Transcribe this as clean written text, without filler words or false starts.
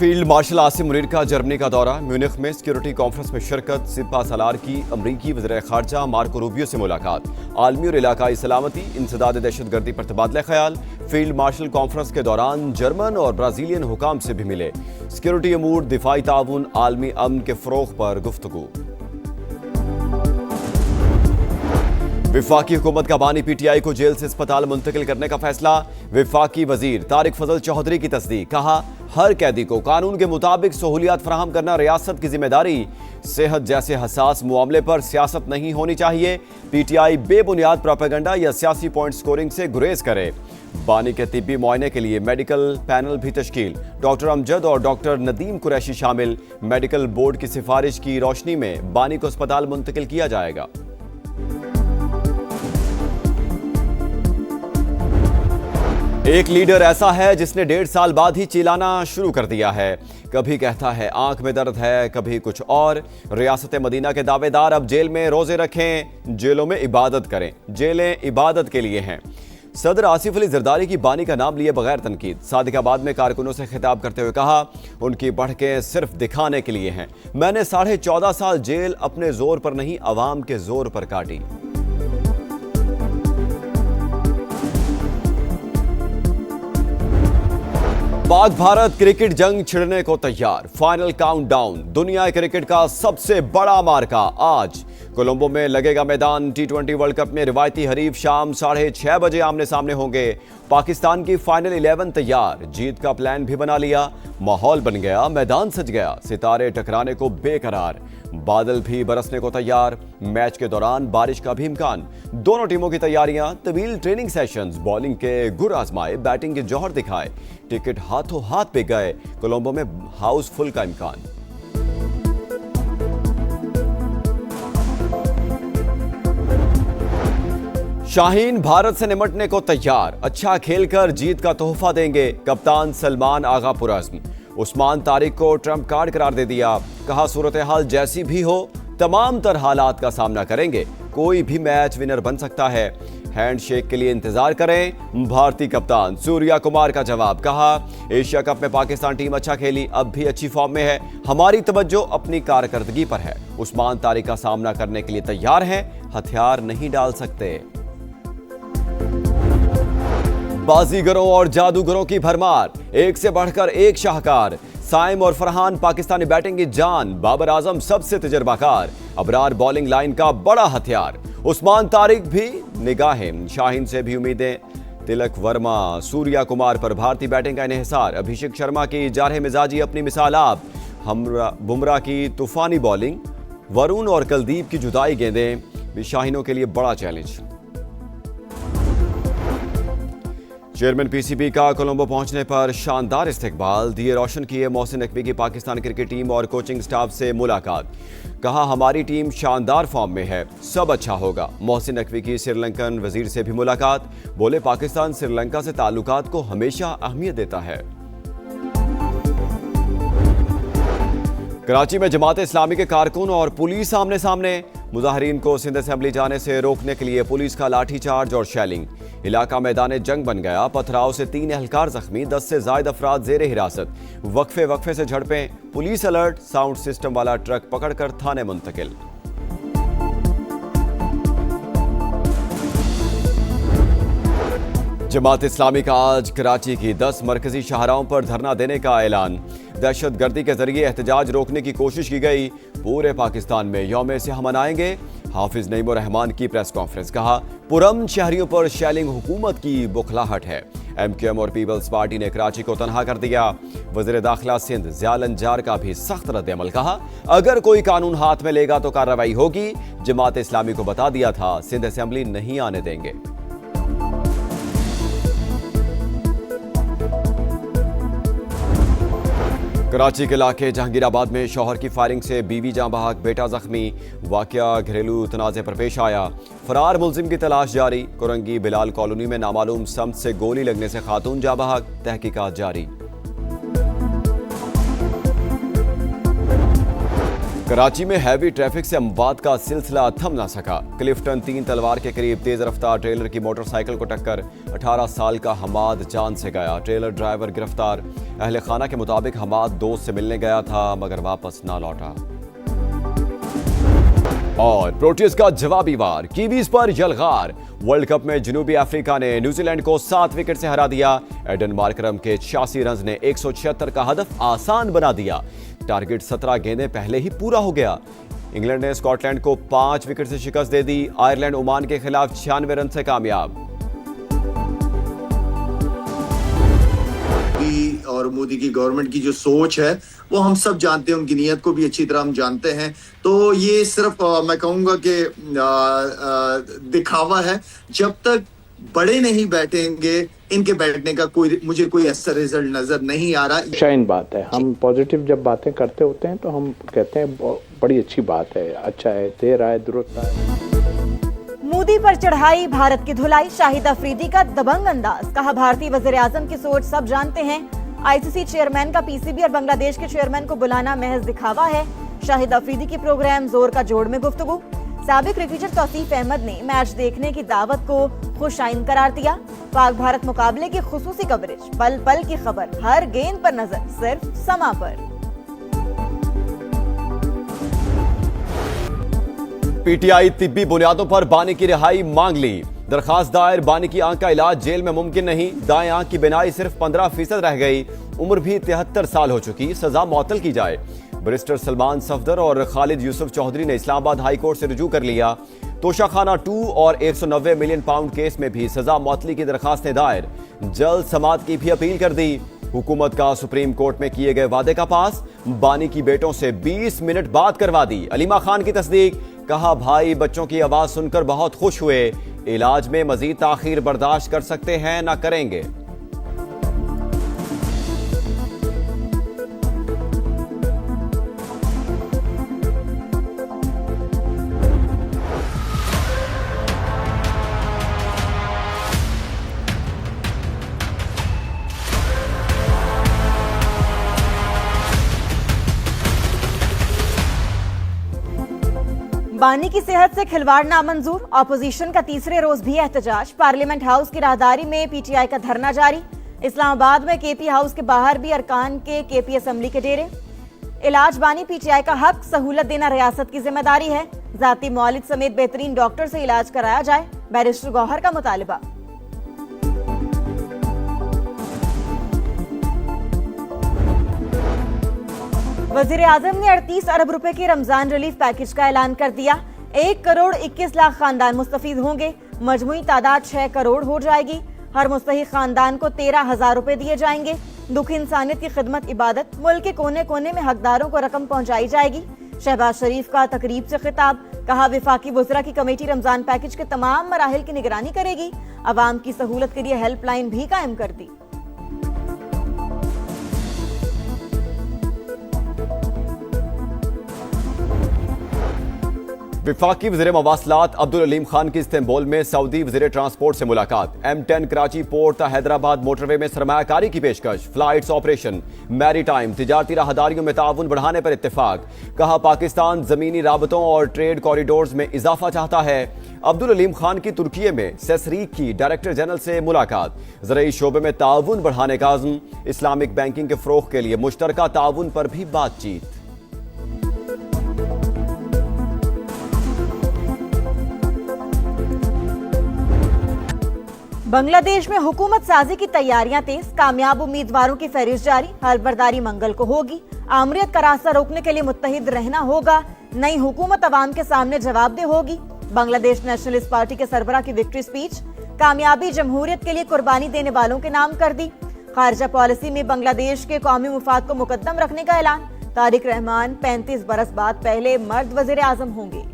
Field marshal Asim Munir का Germany का दौरा। म्यूनिख में सिक्योरिटी कॉन्फ्रेंस में शिरकत। सिपा सलार की अमरीकी वज़ीर ख़ारजा मार्को रूबियो से मुलाकात। आलमी और इलाकाई सलामती, इंसदाद दहशतगर्दी पर तबादला ख्याल। फील्ड मार्शल कॉन्फ्रेंस के दौरान जर्मन और ब्राज़ीलियन हुकाम से भी मिले। सिक्योरिटी अमूर, दिफाई ताउन, आलमी अमन के फ़रोग़ पर गुफ्तगू। विफाकी हुकूमत का बानी पीटीआई को जेल से अस्पताल मुंतकिल करने का फैसला। विफाकी वजीर तारिक फजल चौधरी की तस्दीक। कहा, हर कैदी को कानून के मुताबिक सहूलियात फराहम करना रियासत की जिम्मेदारी। सेहत जैसे हसास मामले पर सियासत नहीं होनी चाहिए। पीटीआई बेबुनियाद प्रोपेगेंडा या सियासी पॉइंट स्कोरिंग से गुरेज करे। बानी के तिब्बी मुआयने के लिए मेडिकल पैनल भी तश्कील। डॉक्टर अमजद और डॉक्टर नदीम कुरैशी शामिल। मेडिकल बोर्ड की सिफारिश की रोशनी में बानी को अस्पताल मुंतकिल किया जाएगा। एक लीडर ऐसा है जिसने 1.5 साल बाद ही चिल्लाना शुरू कर दिया है। कभी कहता है आंख में दर्द है, कभी कुछ और। रियासत मदीना के दावेदार अब जेल में रोजे रखें, जेलों में इबादत करें। जेलें इबादत के लिए हैं। सदर आसिफ अली जरदारी की बानी का नाम लिए बगैर तनकीद। सादिकाबाद में कारकुनों से खिताब करते हुए कहा, उनकी बढ़कें सिर्फ दिखाने के लिए हैं। मैंने 14.5 साल जेल अपने जोर पर नहीं, अवाम के जोर पर काटी। पाक भारत क्रिकेट जंग छिड़ने को तैयार। Final countdown. दुनिया क्रिकेट का सबसे बड़ा मार्का आज कोलंबो में लगेगा मैदान। टी20 वर्ल्ड कप में रिवायती हरीफ शाम 6:30 बजे आमने सामने होंगे। पाकिस्तान की फाइनल 11 तैयार। जीत का प्लान भी बना लिया। माहौल बन गया, मैदान सज गया। सितारे टकराने को बेकरार। बादल भी बरसने को तैयार। मैच के दौरान बारिश का भी इम्कान। दोनों टीमों की तैयारियां। तवील ट्रेनिंग सेशंस। बॉलिंग के गुर आजमाए, बैटिंग के जौहर दिखाए। टिकट हाथों हाथ पे गए। कोलंबो में हाउसफुल का इम्कान। शाहीन भारत से निमटने को तैयार। अच्छा खेलकर जीत का तोहफा देंगे। कप्तान सलमान आगा पुरज़्म। उस्मान तारिक को ट्रम्प कार्ड करार दे दिया। कहा, सूरत हाल जैसी भी हो तमाम तर हालात का सामना करेंगे। कोई भी मैच विनर बन सकता है। हैंडशेक के लिए इंतजार करें। भारतीय कप्तान सूर्या कुमार का जवाब। कहा, एशिया कप में पाकिस्तान टीम अच्छा खेली, अब भी अच्छी फॉर्म में है। हमारी तवज्जो अपनी कारकर्दगी पर है। उस्मान तारिक का सामना करने के लिए तैयार हैं। हथियार नहीं डाल सकते। बाजीगरों और जादूगरों की भरमार। एक से बढ़कर एक शाहकार। साइम और फरहान पाकिस्तानी बैटिंग की जान। बाबर आजम सबसे तजर्बाकार। अबरार बॉलिंग लाइन का बड़ा हथियार। उस्मान तारिक भी निगाहें। शाहीन से भी उम्मीदें। तिलक वर्मा, सूर्या कुमार पर भारतीय बैटिंग का इन्हिसार। अभिषेक शर्मा की जारह मिजाजी अपनी मिसाल आप। बुमराह की तूफानी बॉलिंग। वरुण और कुलदीप की जुदाई गेंदें भी शाहीनों के लिए बड़ा चैलेंज। चेयरमैन पीसीबी का कोलंबो पहुंचने पर शानदार इस्तकबाल। दिए रोशन किए मोहसिन नकवी की पाकिस्तान क्रिकेट टीम और कोचिंग स्टाफ से मुलाकात। कहा, हमारी टीम शानदार फॉर्म में है, सब अच्छा होगा। मोहसिन नकवी की श्रीलंकन वजीर से भी मुलाकात। बोले, पाकिस्तान श्रीलंका से ताल्लुकात को हमेशा अहमियत देता है। कराची में जमात इस्लामी के कारकुन और पुलिस आमने सामने। मुजाहिरीन को सिंध असेंबली जाने से रोकने के लिए पुलिस का लाठीचार्ज और शैलिंग। इलाका मैदान जंग बन गया। पथराव से 3 एहलकार जख्मी। 10 से ज्यादा अफराद जेर हिरासत। वक्फे वक्फे से झड़पें। Police alert. साउंड सिस्टम वाला ट्रक पकड़कर थाने मुंतकिल। जमात इस्लामी का आज कराची की 10 मरकजी शाहराहों पर धरना देने का ऐलान। दहशतगर्दी के जरिए एहतजाज रोकने की कोशिश की गई। पूरे पाकिस्तान में यौम सियाह मनाएंगे। हाफिज नईम रहमान की प्रेस कॉन्फ्रेंस। कहा, पुरअमन शहरियों पर शेलिंग हुकूमत की बुखलाहट है। एमक्यूएम और पीपल्स पार्टी ने कराची को तनहा कर दिया। वज़ीर दाखिला सिंध ज़ियाल अंजार का भी सख्त रद्द-ए-अमल। कहा, अगर कोई कानून हाथ में लेगा तो कार्रवाई होगी। जमात इस्लामी को बता दिया था, सिंध असेंबली नहीं आने देंगे। कराची के इलाके जहांगीराबाद में शौहर की फायरिंग से बीवी जाँ बहक, बेटा जख्मी। वाकया घरेलू तनाज़े पर पेश आया। फरार मुलजिम की तलाश जारी। कुरंगी बिलाल कॉलोनी में नामालूम समत से गोली लगने से खातून जाँ बहक। तहकीकात जारी। कराची में हैवी ट्रैफिक से अमवात का सिलसिला थम ना सका। क्लिफ्टन 3 तलवार के करीब तेज रफ्तार ट्रेलर की मोटरसाइकिल को टक्कर, 18 साल का हमाद जान से गया। ट्रेलर ड्राइवर गिरफ्तार। अहले खाना के मुताबिक हमाद दोस्त से मिलने गया था मगर वापस ना लौटा। और प्रोटीज का जवाबी वार, कीवीज पर यलगार। वर्ल्ड कप में जनूबी अफ्रीका ने न्यूजीलैंड को 7 विकेट से हरा दिया। एडन मार्करम के 86 रन ने 176 का हदफ आसान बना दिया। टारगेट 17 गेंदें पहले ही पूरा हो गया। इंग्लैंड ने स्कॉटलैंड को 5 विकेट से शिकस्त दे दी। आयरलैंड ओमान के खिलाफ 96 रन से कामयाब। और मोदी की गवर्नमेंट की जो सोच है वो हम सब जानते हैं, उनकी नीयत को भी अच्छी तरह हम जानते हैं। तो ये सिर्फ मैं कहूंगा कि दिखावा है। जब तक बड़े नहीं बैठेंगे, इनके बैठने का मुझे कोई ऐसा रिजल्ट नजर नहीं आ रहा। शाइन बात है, हम पॉजिटिव जब बातें करते होते हैं तो हम कहते हैं बड़ी अच्छी बात है, अच्छा है, देर आए दुरुस्त आए। मोदी पर चढ़ाई भारत की धुलाई, शाहिद अफरीदी का दबंग अंदाज। कहा भारतीय वजीर आजम की सोच सब जानते हैं। आईसीसी चेयरमैन का पीसीबी और बांग्लादेश के चेयरमैन को बुलाना महज दिखावा है। शाहिद अफरीदी की प्रोग्राम जोर का जोड़ में गुफ्तगू। साबिक क्रिकेटर तौसीफ अहमद ने मैच देखने की दावत को खुशाइन करार दिया। पाक भारत मुकाबले की खुसूसी कवरेज, पल पल की खबर, हर गेंद पर नजर, सिर्फ समा पर। पीटीआई तिब्बी बुनियादों पर बानी की रिहाई मांग ली। दरखास्त दायर, बानी की आंख का इलाज जेल में मुमकिन नहीं। दाएं आंख की बिनाई सिर्फ 15% रह गई। उम्र भी 73 साल हो चुकी, सजा मौतल की जाए। बैरिस्टर सलमान सफदर और खालिद यूसुफ चौधरी ने इस्लामाबाद हाई कोर्ट से रुजू कर लिया। तोशाखाना 2 और 190 मिलियन पाउंड केस में भी सजा मौतली की दरखास्तें दायर। जल्द समाअत की भी अपील कर दी। हुकूमत का सुप्रीम कोर्ट में किए गए वादे का पास। बानी की बेटों से 20 मिनट बाद करवा दी। अलीमा खान की तस्दीक। कहा भाई बच्चों की आवाज सुनकर बहुत खुश हुए। इलाज में मजीद ताखीर बर्दाश्त कर सकते हैं ना करेंगे। बानी की सेहत से खिलवाड़ नामंजूर। ऑपोजिशन का तीसरे रोज भी एहतजाज। पार्लियामेंट हाउस की राहदारी में पीटीआई का धरना जारी। इस्लामाबाद में केपी हाउस के बाहर भी अरकान के केपी असम्बली के डेरे। इलाज बानी पीटीआई का हक, सहूलत देना रियासत की जिम्मेदारी है। जाती मुआलिज समेत बेहतरीन डॉक्टर से इलाज कराया जाए, बैरिस्टर गौहर का मुतालिबा। वजीर आजम ने 38 अरब रुपए के रमजान रिलीफ पैकेज का ऐलान कर दिया। 1 करोड़ 21 लाख खानदान मुस्तफीद होंगे। मजमुई तादाद 6 करोड़ हो जाएगी। हर मुस्तहिक खानदान को 13,000 रुपए दिए जाएंगे। दुख इंसानियत की खिदमत इबादत, मुल्क के कोने कोने में हकदारों को रकम पहुंचाई जाएगी। शहबाज शरीफ का तकरीब से खिताब। कहा विफाकी वज़रा की कमेटी रमजान पैकेज के तमाम मराहिल की निगरानी करेगी। अवाम की सहूलत के लिए हेल्पलाइन भी कायम कर दी। विफाकी वज़ीर मवासलात अब्दुल अलीम खान की इस्तांबुल में सऊदी वज़ीर ट्रांसपोर्ट से मुलाकात। M10 Karachi port Hyderabad motorway में सरमायाकारी की पेशकश। फ्लाइट्स ऑपरेशन, मैरी टाइम, तिजारती राहदारियों में ताउन बढ़ाने पर इत्तेफाक। कहा पाकिस्तान जमीनी राबतों और ट्रेड कॉरिडोर्स में इजाफा चाहता है। अब्दुल अलीम खान की तुर्की में सेसरीक की डायरेक्टर जनरल से मुलाकात। ज़राई शोबे में ताउन बढ़ाने का अज़्म। इस्लामिक बैंकिंग के फ़रोग़ के लिए मुश्तरका ताउन पर भी बातचीत। बांग्लादेश में हुकूमत साजी की तैयारियां तेज। कामयाब उम्मीदवारों की फहरिस्त जारी। हलबर्दारी मंगल को होगी। आमरीत का रास्ता रोकने के लिए मुत्तहिद रहना होगा। नई हुकूमत अवाम के सामने जवाबदेह होगी। बांग्लादेश नेशनलिस्ट पार्टी के सरबराह की विक्ट्री स्पीच। कामयाबी जमहूरियत के लिए कुर्बानी देने वालों के नाम कर दी। खारजा पॉलिसी में बांग्लादेश के कौमी मुफाद को मुकद्दम रखने का ऐलान। तारिक रहमान 35 बरस बाद पहले मर्द वजीर आजम होंगे।